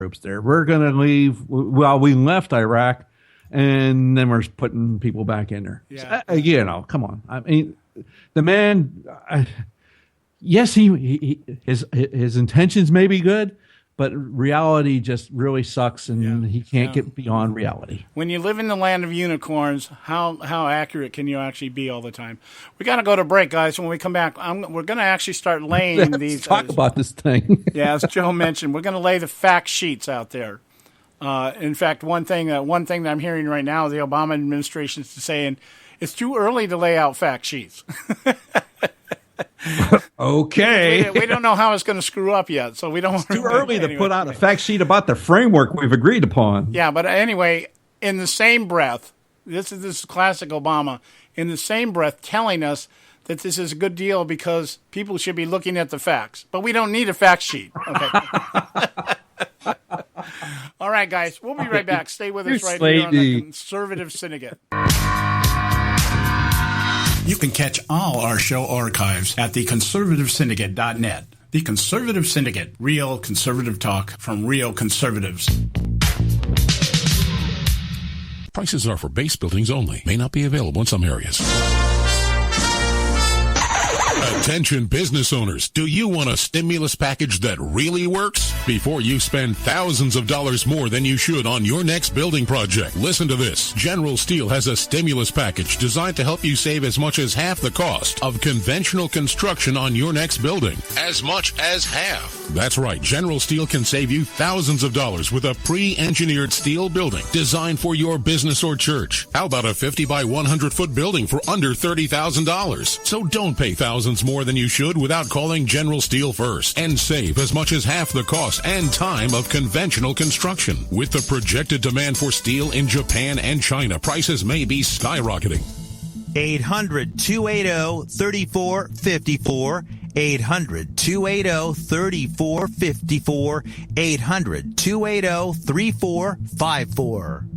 troops there. We're going to leave. Well, we left Iraq, and then we're putting people back in there. Yeah. So, come on. I mean, the man, yes, his intentions may be good, but reality just really sucks, and he can't get beyond reality. When you live in the land of unicorns, how accurate can you actually be all the time? We got to go to break, guys. When we come back, we're going to actually start laying these. Talk about this thing. Yeah, as Joe mentioned, we're going to lay the fact sheets out there. In fact, one thing that I'm hearing right now, the Obama administration is saying it's too early to lay out fact sheets. Okay. We don't know how it's going to screw up yet, so we don't. It's too early to put out a fact sheet about the framework we've agreed upon. Yeah, but anyway, in the same breath, this is classic Obama. In the same breath, telling us that this is a good deal because people should be looking at the facts, but we don't need a fact sheet. Okay. All right, guys, we'll be right back. Stay with us right here on the Conservative Syndicate. You can catch all our show archives at theconservativesyndicate.net. The Conservative Syndicate, real conservative talk from real conservatives. Prices are for base buildings only. May not be available in some areas. Attention business owners, do you want a stimulus package that really works? Before you spend thousands of dollars more than you should on your next building project, listen to this. General Steel has a stimulus package designed to help you save as much as half the cost of conventional construction on your next building. As much as half. That's right, General Steel can save you thousands of dollars with a pre-engineered steel building designed for your business or church. How about a 50 by 100 foot building for under $30,000? So don't pay thousands more than you should without calling General Steel first and save as much as half the cost and time of conventional construction. With the projected demand for steel in Japan and China, prices may be skyrocketing. 800-280-3454. 800-280-3454. 800-280-3454.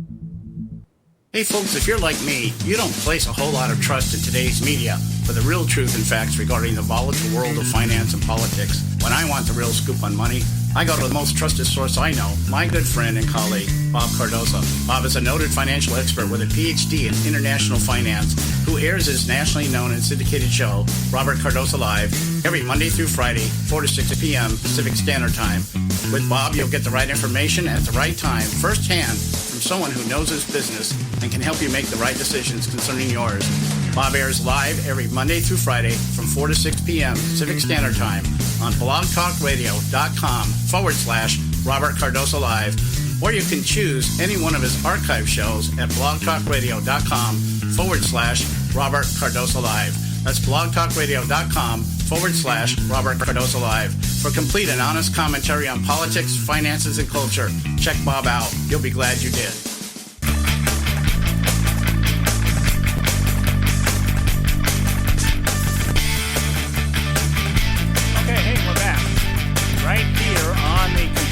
Hey folks, if you're like me, you don't place a whole lot of trust in today's media for the real truth and facts regarding the volatile world of finance and politics. When I want the real scoop on money, I go to the most trusted source I know, my good friend and colleague, Bob Cardoso. Bob is a noted financial expert with a PhD in international finance who airs his nationally known and syndicated show, Robert Cardoso Live, every Monday through Friday, 4 to 6 p.m. Pacific Standard Time. With Bob, you'll get the right information at the right time, firsthand, from someone who knows his business and can help you make the right decisions concerning yours. Bob airs live every Monday through Friday from 4 to 6 p.m. Pacific Standard Time on blogtalkradio.com/Robert Cardoso Live, or you can choose any one of his archive shows at blogtalkradio.com/Robert Cardoso Live. That's blogtalkradio.com/Robert Cardoso Live. For complete and honest commentary on politics, finances, and culture, check Bob out. You'll be glad you did.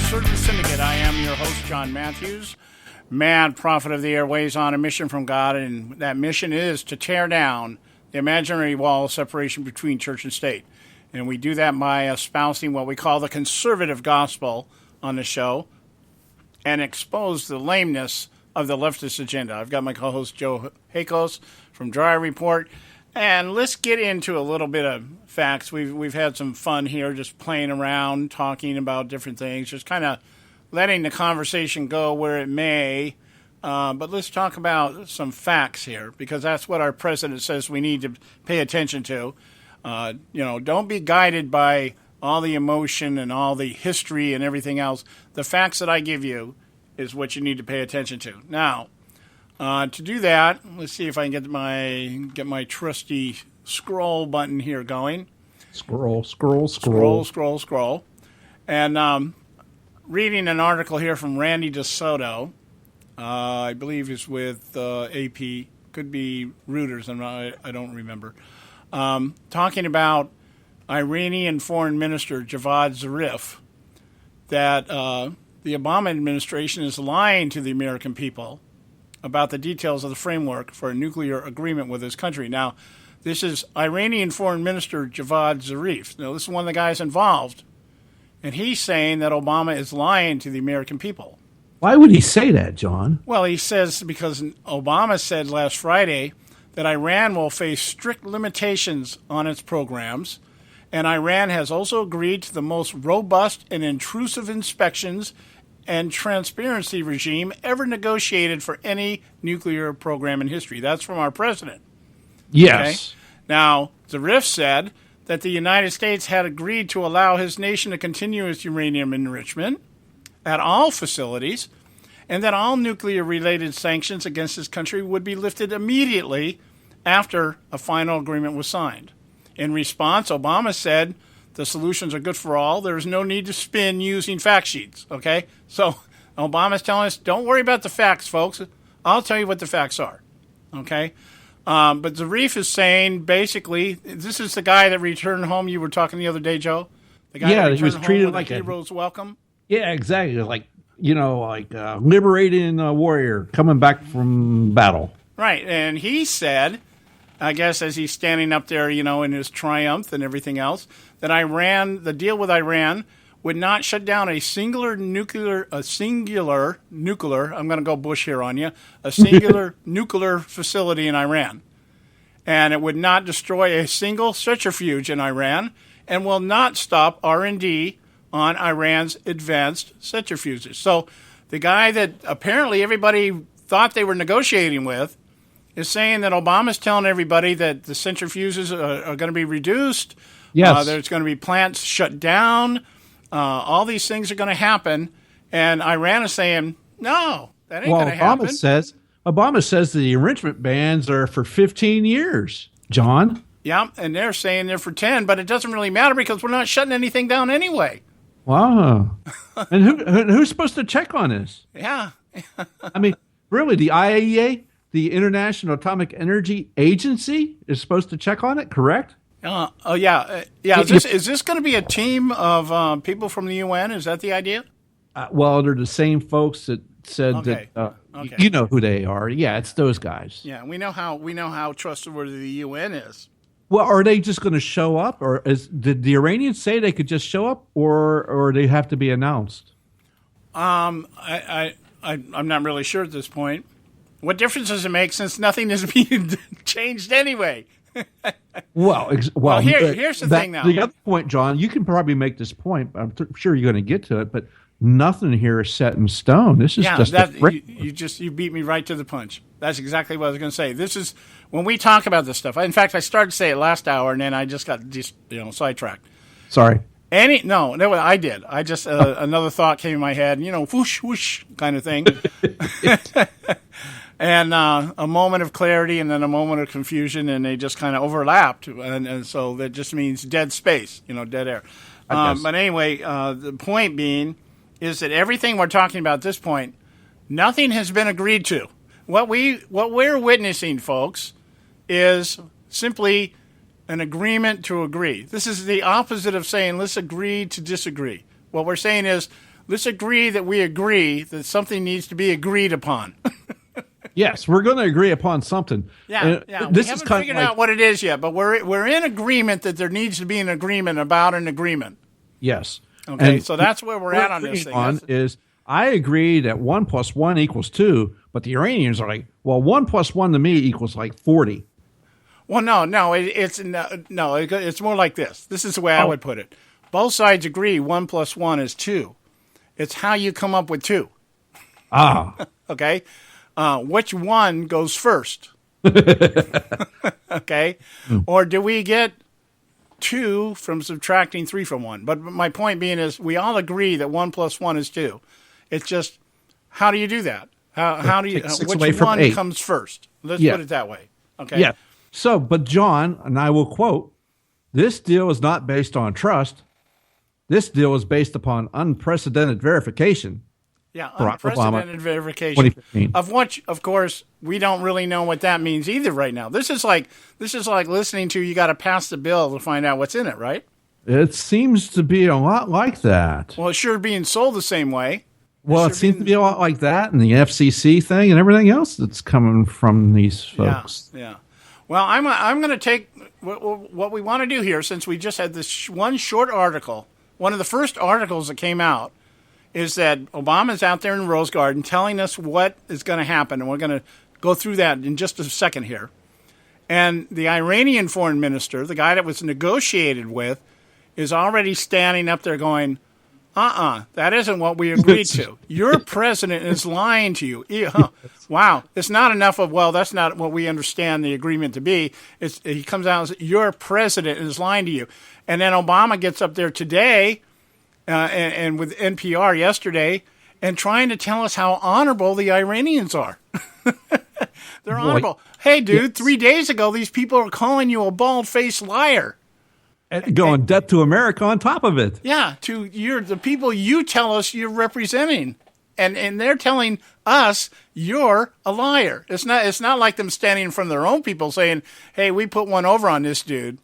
Conservative Syndicate. I am your host, John Matthews, mad prophet of the airways on a mission from God, and that mission is to tear down the imaginary wall of separation between church and state. And we do that by espousing what we call the conservative gospel on the show and expose the lameness of the leftist agenda. I've got my co-host Joe Hakos from Dry Report, and let's get into a little bit of facts. We've had some fun here just playing around, talking about different things, just kind of letting the conversation go where it may. But let's talk about some facts here, because that's what our president says we need to pay attention to. Don't be guided by all the emotion and all the history and everything else. The facts that I give you is what you need to pay attention to. Now, to do that, let's see if I can get my trusty scroll button here going. Scroll. And reading an article here from Randy DeSoto, I believe is with AP, could be Reuters, I don't remember, talking about Iranian Foreign Minister Javad Zarif, that the Obama administration is lying to the American people about the details of the framework for a nuclear agreement with his country. Now, this is Iranian Foreign Minister Javad Zarif. Now, this is one of the guys involved And he's saying that Obama is lying to the American people. Why would he say that, John? Well, he says because Obama said last Friday that Iran will face strict limitations on its programs, and Iran has also agreed to the most robust and intrusive inspections and transparency regime ever negotiated for any nuclear program in history. That's from our president. Yes. Okay? Now, Zarif said that the United States had agreed to allow his nation to continue its uranium enrichment at all facilities, and that all nuclear-related sanctions against his country would be lifted immediately after a final agreement was signed. In response, Obama said the solutions are good for all. There is no need to spin using fact sheets, okay? So Obama's telling us, don't worry about the facts, folks. I'll tell you what the facts are, okay? But Zarif is saying, basically, this is the guy that returned home. You were talking the other day, Joe? The guy that he was returned treated home like a hero's welcome? Yeah, exactly. Like, liberating a warrior coming back from battle. Right, and he said, I guess as he's standing up there, in his triumph and everything else, that the deal with Iran would not shut down a singular nuclear, I'm going to go Bush here on you, a singular nuclear facility in Iran. And it would not destroy a single centrifuge in Iran and will not stop R&D on Iran's advanced centrifuges. So the guy that apparently everybody thought they were negotiating with is saying that Obama's telling everybody that the centrifuges are going to be reduced. Yes. There's going to be plants shut down. All these things are going to happen. And Iran is saying, no, that ain't going to happen. Obama says the enrichment bans are for 15 years, John. Yeah, and they're saying they're for 10, but it doesn't really matter because we're not shutting anything down anyway. Wow. And who's supposed to check on this? Yeah. I mean, really, the IAEA, the International Atomic Energy Agency, is supposed to check on it, correct? Yeah. Is this going to be a team of people from the UN? Is that the idea? Well, they're the same folks that said that. You know who they are. Yeah, it's those guys. Yeah, we know how trustworthy the UN is. Well, are they just going to show up, or did the Iranians say they could just show up, or they have to be announced? I'm not really sure at this point. What difference does it make since nothing is being changed anyway? Well, here's the thing now. The other point, John, you can probably make this point. I'm sure you're going to get to it, but nothing here is set in stone. This is you beat me right to the punch. That's exactly what I was going to say. This is when we talk about this stuff. In fact, I started to say it last hour, and then I just got sidetracked. Sorry. I did. I just another thought came in my head. Whoosh whoosh kind of thing. And a moment of clarity and then a moment of confusion, and they just kind of overlapped. And so that just means dead space, dead air. But anyway, the point being is that everything we're talking about at this point, nothing has been agreed to. What we're witnessing, folks, is simply an agreement to agree. This is the opposite of saying let's agree to disagree. What we're saying is let's agree that we agree that something needs to be agreed upon. Yes, we're going to agree upon something. Yeah. We haven't figured out what it is yet, but we're in agreement that there needs to be an agreement about an agreement. Yes. Okay, and so that's where we're at on this thing. I agree that 1 + 1 = 2, but the Iranians are like, well, 1 + 1 to me equals like 40. Well, no, it's more like this. This is the way I would put it. Both sides agree 1 + 1 is 2. It's how you come up with 2. Okay? Which one goes first? Okay? Or do we get 2 from subtracting 3 from 1? But my point being is we all agree that 1 + 1 is 2. It's just, how do you do that? How do you, which one comes first? Let's put it that way. Okay? Yeah. So, but John, and I will quote, this deal is not based on trust. This deal is based upon unprecedented verification. Yeah, unprecedented verification, of which, of course, we don't really know what that means either right now. This is like listening to you got to pass the bill to find out what's in it, right? It seems to be a lot like that. Well, it's sure being sold the same way. Well, it seems to be a lot like that, and the FCC thing and everything else that's coming from these folks. Yeah. Well, I'm going to take what we want to do here, since we just had this one short article one of the first articles that came out is that Obama's out there in the Rose Garden telling us what is going to happen, and we're going to go through that in just a second here. And the Iranian foreign minister, the guy that was negotiated with, is already standing up there going, that isn't what we agreed to. Your president is lying to you. Wow. It's not enough of, well, that's not what we understand the agreement to be. He comes out and says, your president is lying to you. And then Obama gets up there today and with NPR yesterday and trying to tell us how honorable the Iranians are. They're honorable. Hey, dude, 3 days ago, these people are calling you a bald-faced liar. And going death to America on top of it. Yeah, the people you tell us you're representing. And they're telling us you're a liar. It's not like them standing in front of their own people saying, hey, we put one over on this dude.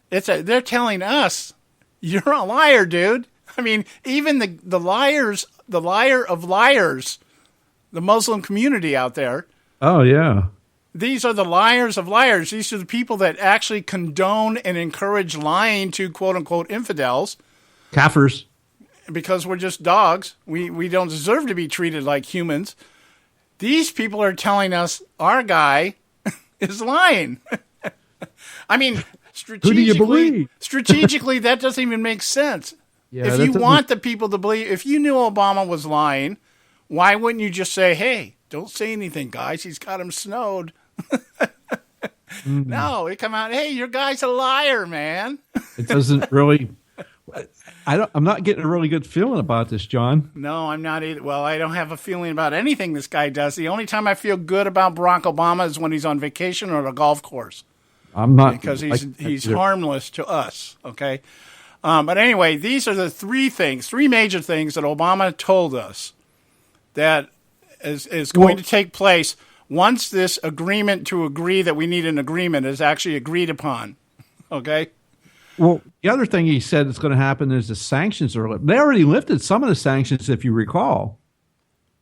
They're telling us you're a liar, dude. I mean, even the liars, the liar of liars, the Muslim community out there. Oh, yeah. These are the liars of liars. These are the people that actually condone and encourage lying to quote-unquote infidels. Kafirs. Because we're just dogs. We don't deserve to be treated like humans. These people are telling us our guy is lying. I mean, who do you believe? Strategically, that doesn't even make sense. Yeah, if you want the people to believe, if you knew Obama was lying, why wouldn't you just say, hey, don't say anything, guys. He's got him snowed. No, it come out, hey, your guy's a liar, man. It doesn't really. I'm not getting a really good feeling about this, John. No, I'm not either. Well, I don't have a feeling about anything this guy does. The only time I feel good about Barack Obama is when he's on vacation or at a golf course. I'm not, because he's harmless to us. Okay, but anyway, these are the three major things that Obama told us that is going to take place once this agreement to agree that we need an agreement is actually agreed upon. Okay. Well, the other thing he said is going to happen is the sanctions are lifted. They already lifted some of the sanctions, if you recall.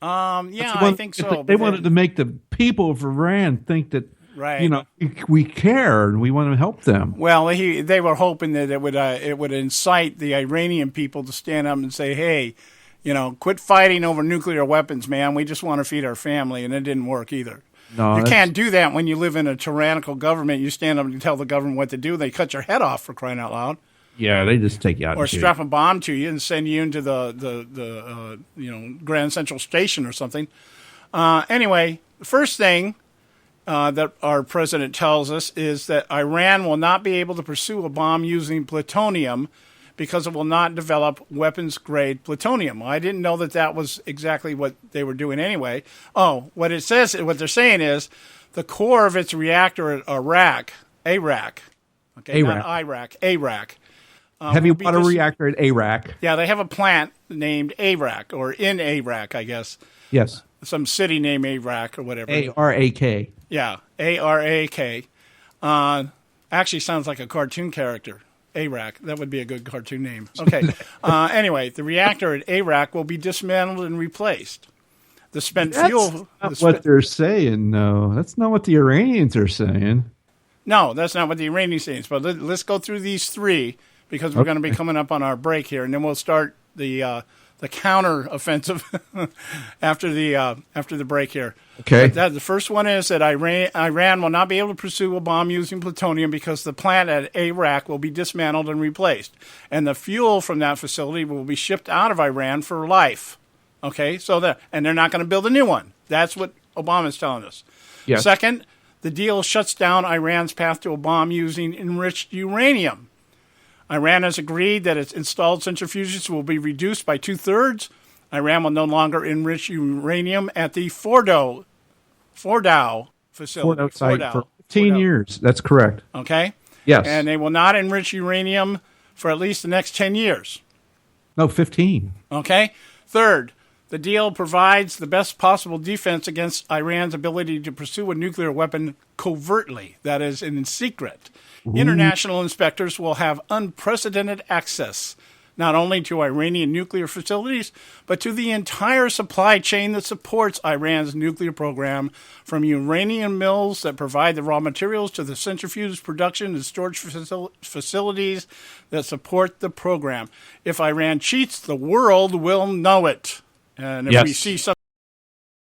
Yeah, I think so. They wanted to make the people of Iran think that, right, we care and we want to help them. Well, they were hoping that it would incite the Iranian people to stand up and say, hey, quit fighting over nuclear weapons, man. We just want to feed our family, and it didn't work either. No, you can't do that when you live in a tyrannical government. You stand up and tell the government what to do. They cut your head off, for crying out loud. Yeah, they just take you out. Or strap a bomb to you and send you into the Grand Central Station or something. Anyway, the first thing that our president tells us is that Iran will not be able to pursue a bomb using plutonium because it will not develop weapons-grade plutonium. I didn't know that was exactly what they were doing anyway. Oh, what they're saying is the core of its reactor at Arak, okay, not Iraq, Arak. Heavy water reactor at Arak. Yeah, they have a plant named Arak, or in Arak, I guess. Yes. Some city named Arak or whatever. A-R-A-K. Yeah, A-R-A-K. Actually sounds like a cartoon character. Arak. That would be a good cartoon name. Okay. Anyway, the reactor at Arak will be dismantled and replaced. The spent fuel. That's not what they're saying, no. That's not what the Iranians are saying. No, that's not what the Iranians are saying. But let's go through these three because we're going to be coming up on our break here, and then we'll start the counter offensive after the break here. Okay. The first one is that Iran will not be able to pursue a bomb using plutonium because the plant at Arak will be dismantled and replaced, and the fuel from that facility will be shipped out of Iran for life. Okay, and they're not going to build a new one. That's what Obama's telling us. Yes. Second, the deal shuts down Iran's path to a bomb using enriched uranium. Iran has agreed that its installed centrifuges will be reduced by 2/3. Iran will no longer enrich uranium at the Fordow facility. Fordow site for 15 years. That's correct. Okay? Yes. And they will not enrich uranium for at least the next 10 years. No, 15. Okay? Third, the deal provides the best possible defense against Iran's ability to pursue a nuclear weapon covertly, that is, in secret. Ooh. International inspectors will have unprecedented access not only to Iranian nuclear facilities, but to the entire supply chain that supports Iran's nuclear program, from uranium mills that provide the raw materials to the centrifuge production and storage facilities that support the program. If Iran cheats, the world will know it. And if we see some